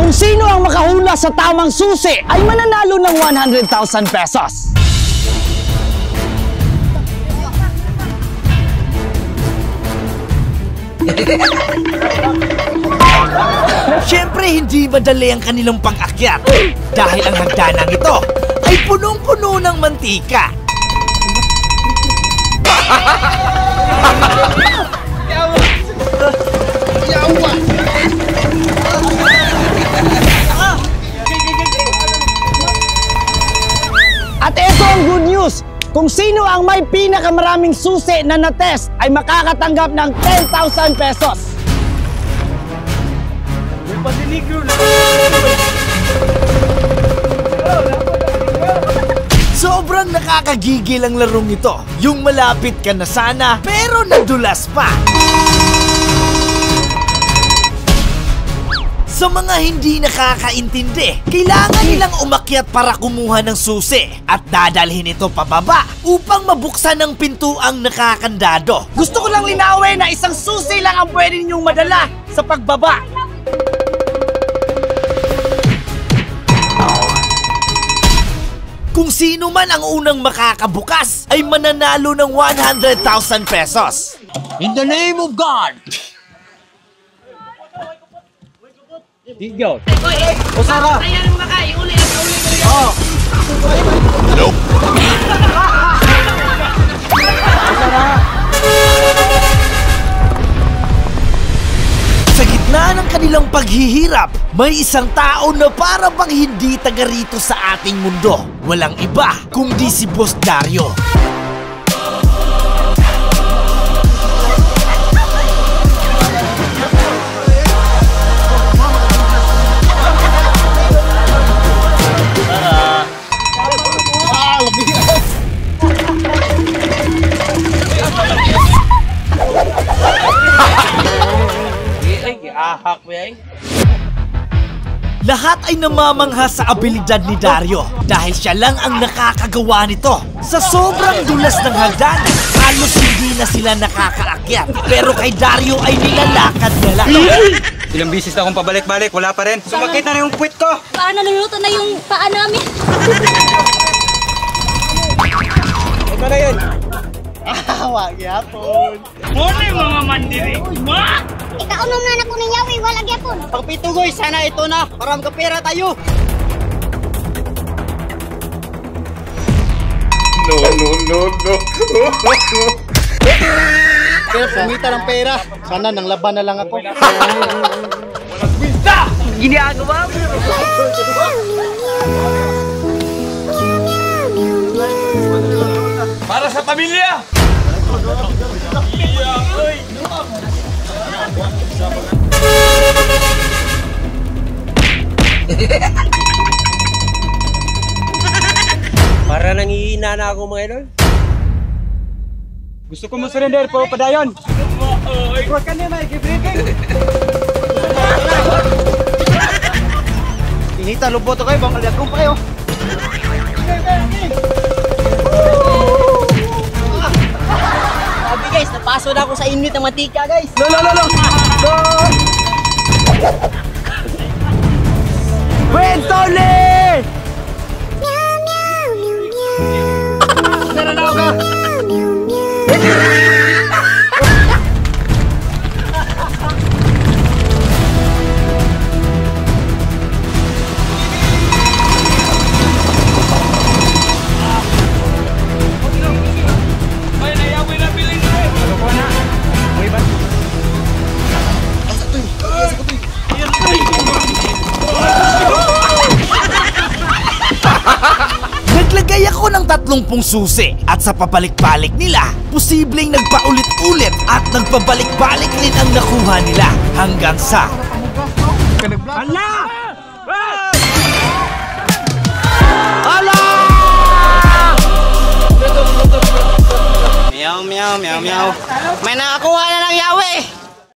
Kung sino ang makahula sa tamang susi ay mananalo ng 100,000 pesos. Siyempre, hindi madali ang kanilang pang-akyat dahil ang hagdanang ito ay punong-puno ng mantika. At ito ang good news! Kung sino ang may pinakamaraming susi na na-test ay makakatanggap ng 10,000 pesos. Sobrang nakakagigil ang larong ito. Yung malapit ka na sana, pero nadulas pa. Sa mga hindi nakakaintindi, kailangan nilang umakyat para kumuha ng susi at dadalhin ito pababa upang mabuksan ang pintuang nakakandado. Gusto ko lang linawin na isang susi lang ang pwede ninyong madala sa pagbaba. Kung sino man ang unang makakabukas ay mananalo ng 100,000 pesos. In the name of God! Digaw. O Sara. Ayan makay, uli ko. Oh. Nope. Sa gitna ng kanilang paghihirap, may isang tao na para bang hindi taga rito sa ating mundo. Walang iba kundi si Boss Dario. Lahat ay namamangha sa abilidad ni Dario dahil siya lang ang nakakagawa nito. Sa sobrang dulas ng hagdanan, halos hindi na sila nakakaakyat. Pero kay Dario ay nilalakad na lang. Ilang bisis na akong pabalik-balik, wala pa rin. Sumakit na yung puwit ko! Paano naluluto na yung paa namin? Ito na yun! Wag yapon. Muna yung mga mandiri! Ma! Ikaunom na ko ninyaw, wala gyapon. Pagpitugoy, sana ito na para magkapera tayo. No. Pero pumita ng pera. Sana nang laban na lang ako. Walang kwinta! Ginagawa mo! Para sa pamilya! Para nangihina na ako mga idol. Gusto ko ma-surrender po, padayon! Huwag ka niya na-i-briefing! Inita, luboto kayo, bang aliagong pa kayo. Sabi guys, napaso na ako sa init ng mantika guys. Lo! Kwentole! Nananaw ka! Naglagay ako ng 30 susi at sa pabalik-balik nila, posibleng nagpaulit-ulit at nagpabalik-balik rin ang nakuha nila hanggang sa... Hala! Hala! Meow. May nakakuha na ng yawe.